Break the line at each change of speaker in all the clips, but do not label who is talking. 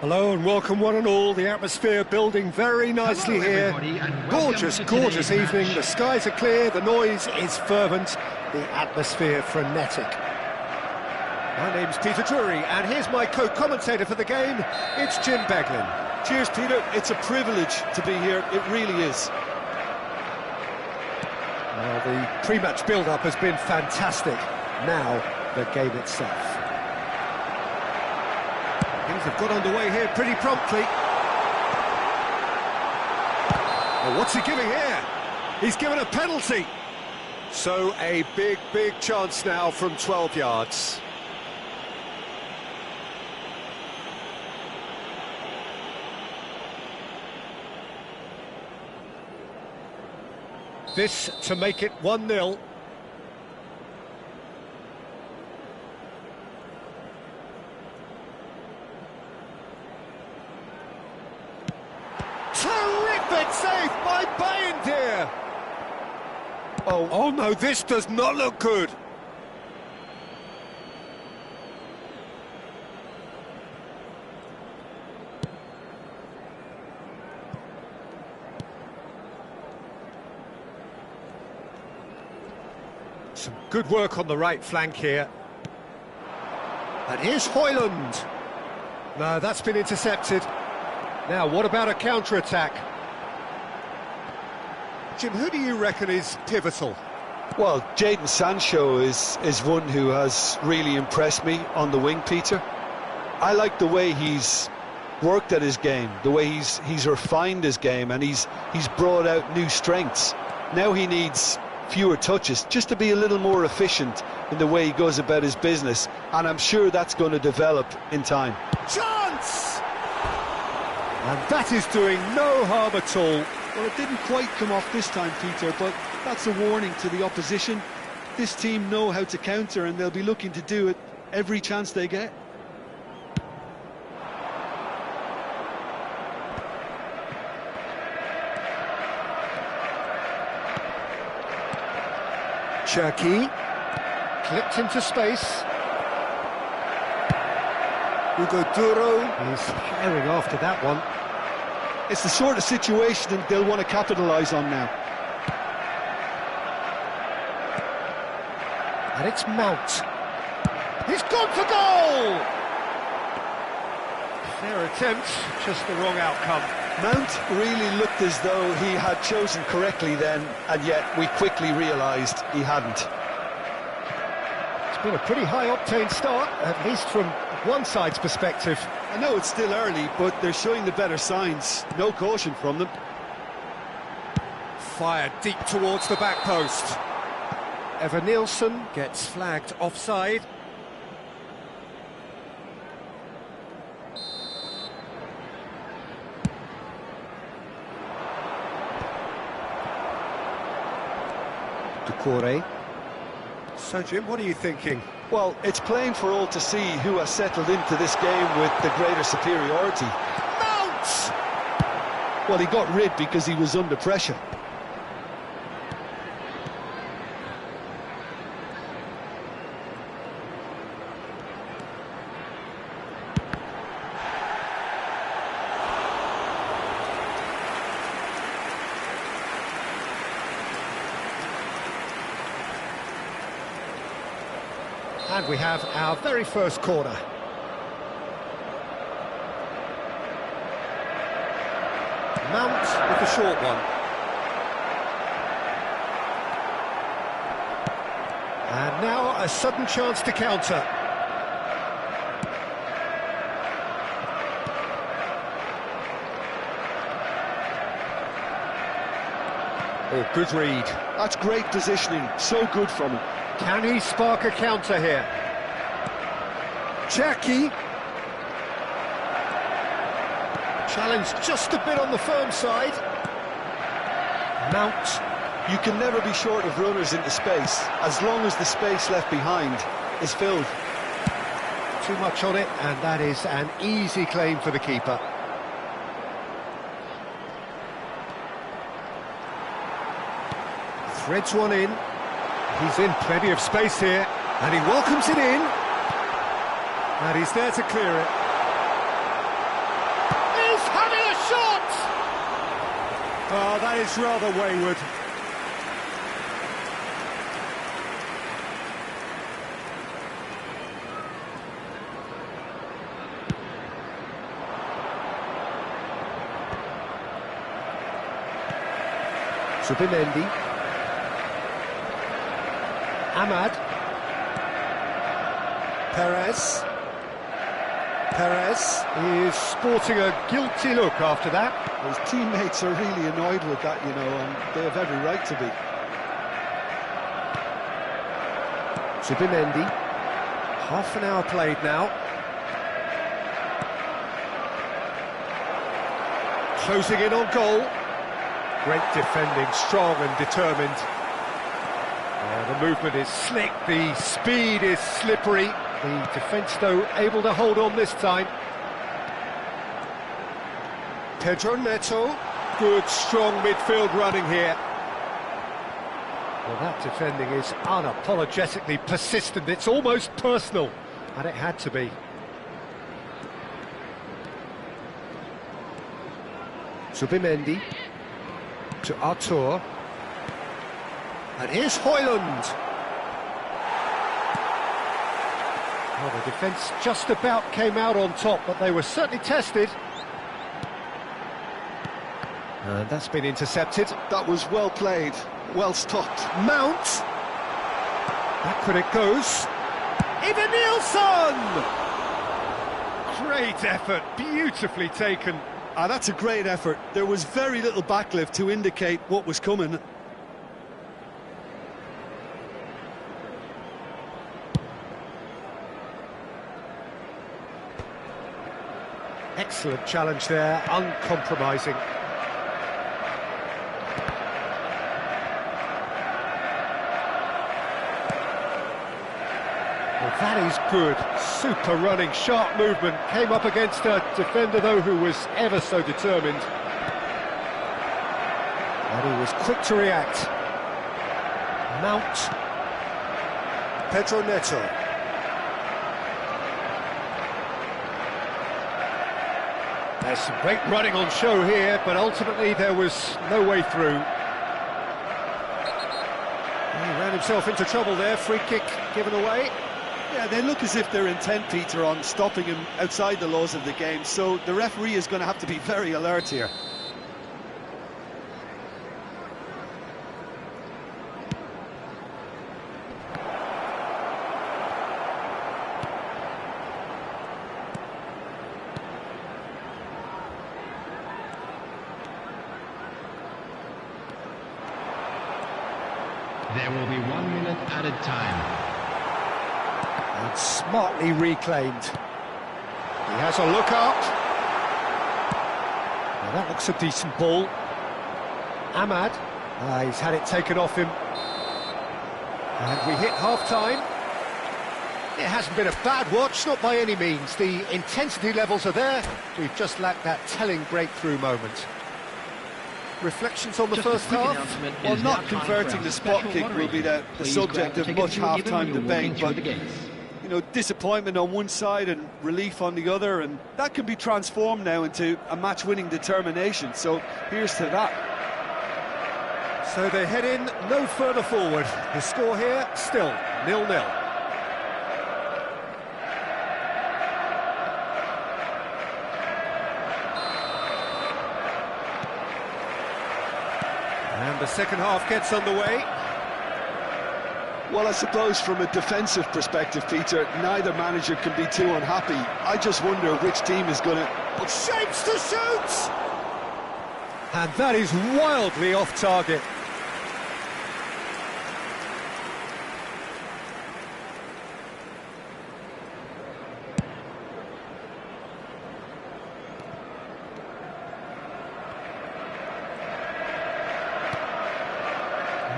Hello and welcome one and all. The atmosphere building very nicely here. Gorgeous, gorgeous evening. The skies are clear, the noise is fervent, the atmosphere frenetic. My name's Peter Drury and here's my co-commentator for the game. It's Jim Beglin.
Cheers, Peter. It's a privilege to be here. It really is.
Well, the pre-match build-up has been fantastic. Now, the game itself. Things have got underway here pretty promptly. Oh, what's he giving here? He's given a penalty. So a big, big chance now from 12 yards. This to make it 1-0. Terrific save by Bayern. Oh no, this does not look good. Some good work on the right flank here. And here's Højlund. No, that's been intercepted. Now, what about a counter-attack? Jim, who do you reckon is pivotal?
Well, Jadon Sancho is one who has really impressed me on the wing, Peter. I like the way he's worked at his game, the way he's refined his game, and he's brought out new strengths. Now he needs fewer touches, just to be a little more efficient in the way he goes about his business, and I'm sure that's going to develop in time.
Chance! And that is doing no harm at all.
Well, it didn't quite come off this time, Peter, but that's a warning to the opposition. This team know how to counter, and they'll be looking to do it every chance they get.
Cherki, clipped into space. Hugo Duro is herring after that one.
It's the sort of situation that they'll want to capitalise on now.
And it's Mount. He's gone for goal! Fair attempt, just the wrong outcome.
Mount really looked as though he had chosen correctly then, and yet we quickly realised he hadn't.
It's been a pretty high-octane start, at least from one side's perspective.
I know it's still early, but they're showing the better signs. No caution from them.
Fired deep towards the back post. Evan Nielsen gets flagged offside. Ducouré. So, Jim, what are you thinking?
Well, it's plain for all to see who has settled into this game with the greater superiority.
Mount!
Well, he got rid because he was under pressure.
And we have our very first corner. Mount with the short one. And now a sudden chance to counter. Oh, good read.
That's great positioning, so good from him.
Can he spark a counter here? Cherki. Challenge just a bit on the firm side. Mount.
You can never be short of runners into space, as long as the space left behind is filled.
Too much on it, and that is an easy claim for the keeper. Threads one in. He's in plenty of space here, and he welcomes it in. And he's there to clear it. shot! Oh, that is rather wayward. Subimendi. Ahmad. Perez. Perez is sporting a guilty look after that.
His teammates are really annoyed with that, you know, and they have every right to be.
Subimendi. Half an hour played now. Closing in on goal. Great defending, strong and determined. The movement is slick, the speed is slippery. The defence, though, able to hold on this time. Pedro Neto. Good, strong midfield running here. Well, that defending is unapologetically persistent. It's almost personal, and it had to be. Subimendi to Artur. And here's Højlund. Well, the defence just about came out on top, but they were certainly tested. And that's been intercepted.
That was well played, well stopped.
Mount. Backward it goes. Even Nilsson! Great effort, beautifully taken.
That's a great effort. There was very little backlift to indicate what was coming.
Excellent challenge there, uncompromising. Well, that is good. Super running, sharp movement. Came up against a defender, though, who was ever so determined. And he was quick to react. Mount. Pedro Neto. There's some great running on show here, but ultimately there was no way through. He ran himself into trouble there, free kick given away.
Yeah, they look as if they're intent, Peter, on stopping him outside the laws of the game, so the referee is going to have to be very alert here.
There will be 1 minute added time.
And smartly reclaimed. He has a look up. Well, that looks a decent ball. Ahmad. He's had it taken off him. And we hit half-time. It hasn't been a bad watch, not by any means. The intensity levels are there. We've just lacked that telling breakthrough moment. Reflections on the first half?
Well, not converting the spot kick will be the subject of much half-time debate, but, you know, disappointment on one side and relief on the other, and that can be transformed now into a match-winning determination, so here's to that.
So they head in no further forward. The score here, still 0-0. And the second half gets underway.
Well, I suppose from a defensive perspective, Peter, neither manager can be too unhappy. I just wonder which team is going to...
Shapes to shoot! And that is wildly off target.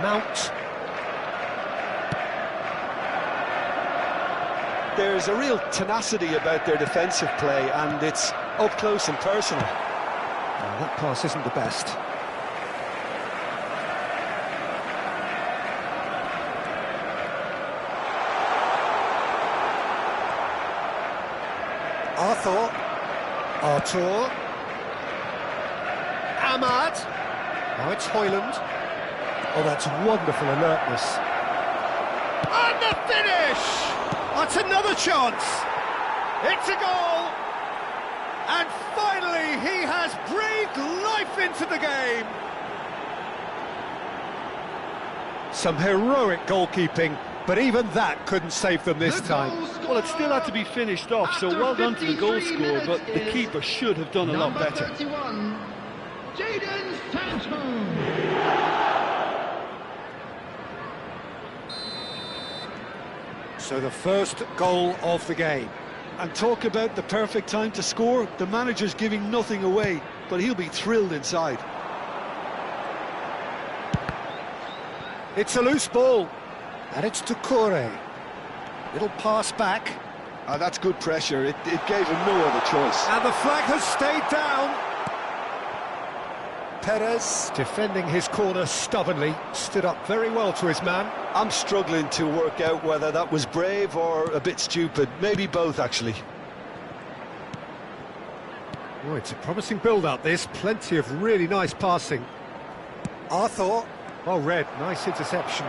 Mount.
There's a real tenacity about their defensive play, and it's up close and personal.
Well, that pass isn't the best. Artur. Ahmad. Now it's Hoyland. Oh, that's wonderful alertness. And the finish! That's another chance. It's a goal. And finally, he has breathed life into the game. Some heroic goalkeeping, but even that couldn't save them this time.
Well, it still had to be finished off, so well done to the goal scorer, but the keeper should have done a lot better.
31, Jadon Sancho.
So the first goal of the game.
And talk about the perfect time to score. The manager's giving nothing away, but he'll be thrilled inside.
It's a loose ball, and it's to Kore. Little pass back.
That's good pressure. It gave him no other choice.
And the flag has stayed down. Perez, defending his corner stubbornly, stood up very well to his man.
I'm struggling to work out whether that was brave or a bit stupid. Maybe both, actually.
Oh, it's a promising build-up, this. Plenty of really nice passing. Arthur. Well read, nice interception.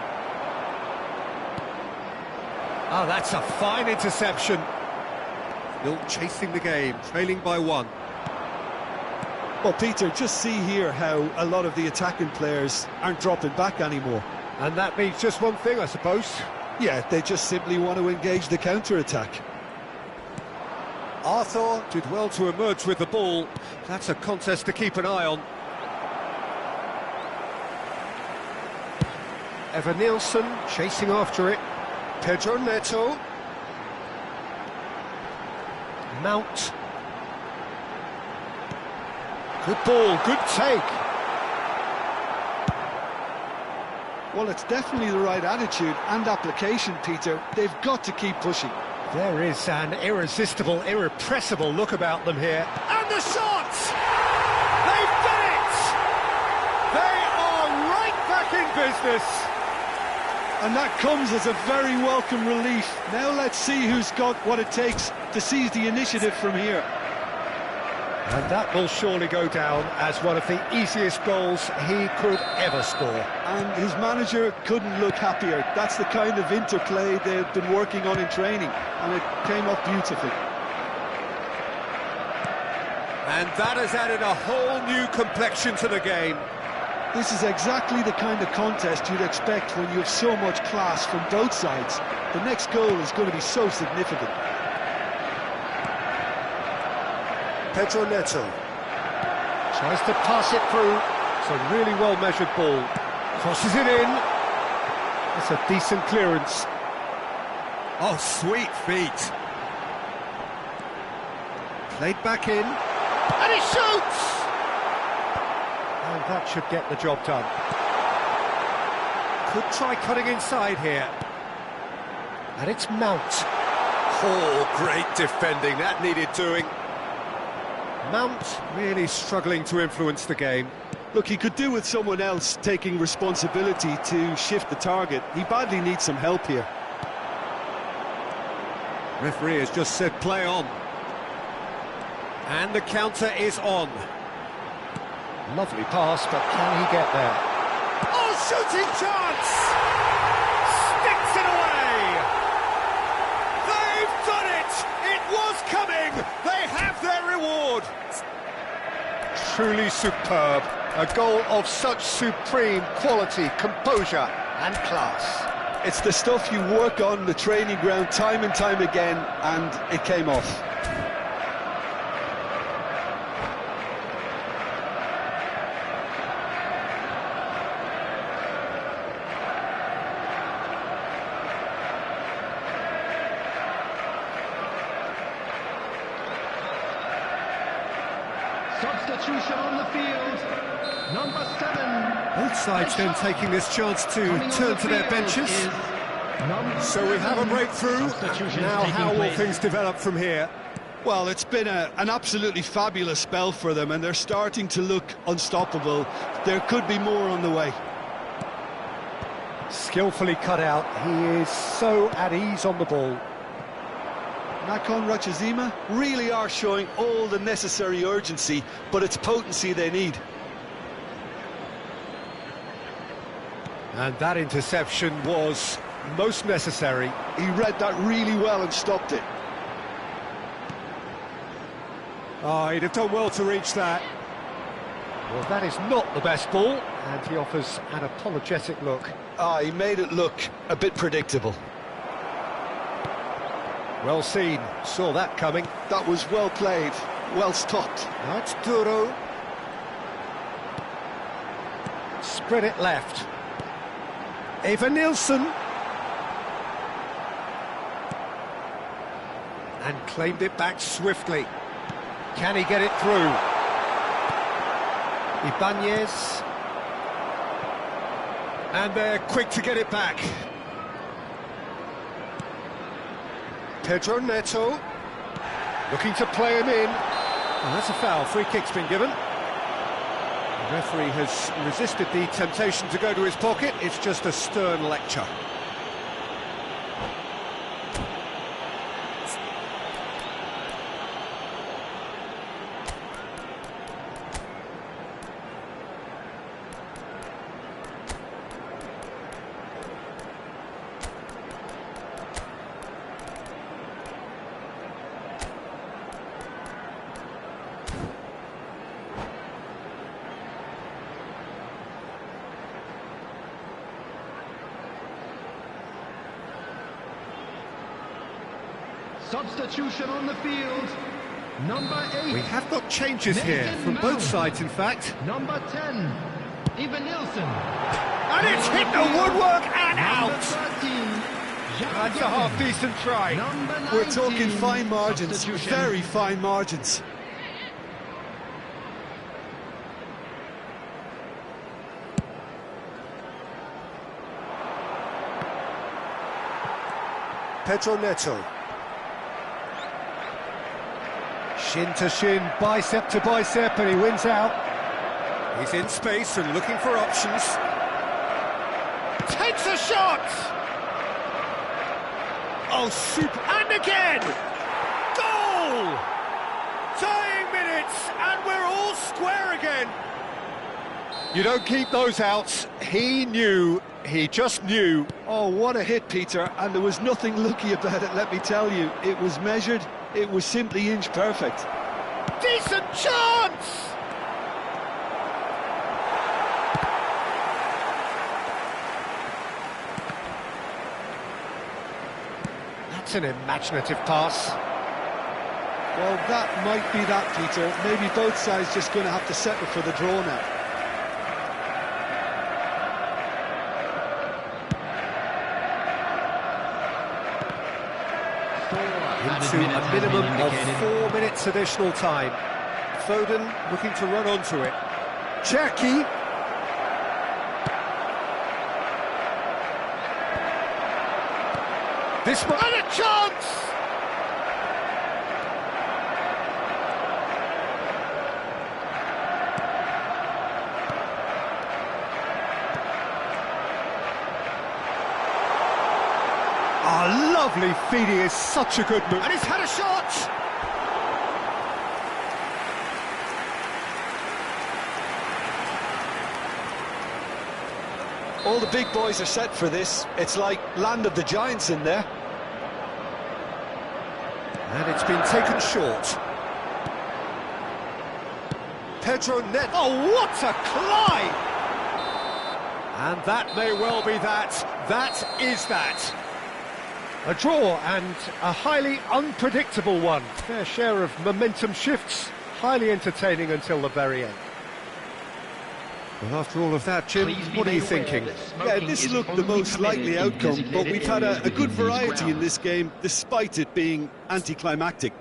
Oh, that's a fine interception. Still chasing the game, trailing by 1.
Well, Peter, just see here how a lot of the attacking players aren't dropping back anymore.
And that means just one thing, I suppose.
Yeah, they just simply want to engage the counter-attack.
Arthur did well to emerge with the ball. That's a contest to keep an eye on. Evan Nielsen chasing after it. Pedro Neto. Mount. Good ball, good take.
Well, it's definitely the right attitude and application, Peter. They've got to keep pushing.
There is an irresistible, irrepressible look about them here. And the shot! They've done it! They are right back in business.
And that comes as a very welcome relief. Now let's see who's got what it takes to seize the initiative from here.
And that will surely go down as one of the easiest goals he could ever score.
And his manager couldn't look happier. That's the kind of interplay they've been working on in training, and it came off beautifully.
And that has added a whole new complexion to the game.
This is exactly the kind of contest you'd expect when you have so much class from both sides. The next goal is going to be so significant.
Pedro Neto tries to pass it through. It's a really well-measured ball. Crosses it in. That's a decent clearance. Oh, sweet feet. Played back in. And he shoots! And that should get the job done. Could try cutting inside here. And it's Mount. Oh, great defending. That needed doing. Mount really struggling to influence the game.
Look, he could do with someone else taking responsibility to shift the target. He badly needs some help here.
Referee has just said play on. And the counter is on. Lovely pass, but can he get there? Oh, shooting chance! Sticks it away! They've done it! It was coming! They have their reward! Truly superb. A goal of such supreme quality, composure and class.
It's the stuff you work on the training ground time and time again, and it came off.
Substitution on the field, number 7.
Both sides then taking this chance to turn to their benches. So we have a breakthrough. Now how will things develop from here?
Well, it's been an absolutely fabulous spell for them, and they're starting to look unstoppable. There could be more on the way.
Skillfully cut out. He is so at ease on the ball.
Naхон really are showing all the necessary urgency, but it's potency they need.
And that interception was most necessary.
He read that really well and stopped it.
Oh, he'd have done well to reach that. Well, that is not the best ball, and he offers an apologetic look.
Ah, he made it look a bit predictable.
Well seen, saw that coming.
That was well played, well stopped.
That's Duro. Spread it left. Eva Nilsson. And claimed it back swiftly. Can he get it through? Ibanez. And they're quick to get it back. Pedro Neto. Looking to play him in. Oh, that's a foul. Free kick's been given. The referee has resisted the temptation to go to his pocket. It's just a stern lecture.
Substitution on the field. Number 8.
We have got changes here from both sides, in fact.
Number 10. Eva Nilsson.
And it's hit the woodwork and out!
13.
That's a half-decent try.
We're talking fine margins, very fine margins.
Pedro Neto. Shin to shin, bicep to bicep, and he wins out. He's in space and looking for options. Takes a shot! Oh, super! And again! Goal! Tying minutes, and we're all square again. You don't keep those outs. He knew, he just knew.
Oh, what a hit, Peter, and there was nothing lucky about it, let me tell you. It was measured, it was simply inch perfect.
Decent chance! That's an imaginative pass.
Well, that might be that, Peter. Maybe both sides just going to have to settle for the draw now.
Into a minimum of 4 minutes additional time. Foden looking to run onto it. Cherki. This one, and a chance! Oh, lovely feed, he is such a good move. And he's had a shot!
All the big boys are set for this. It's like land of the giants in there.
And it's been taken short. Pedro Neto. Oh, what a climb! And that may well be that. That is that. A draw and a highly unpredictable one. Fair share of momentum shifts. Highly entertaining until the very end. Well, after all of that, Jim, what are you thinking?
Yeah, this looked the most likely outcome, but we've had a good variety in this game, despite it being anticlimactic.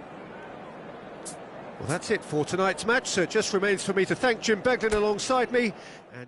Well, that's it for tonight's match, so it just remains for me to thank Jim Beglin alongside me. And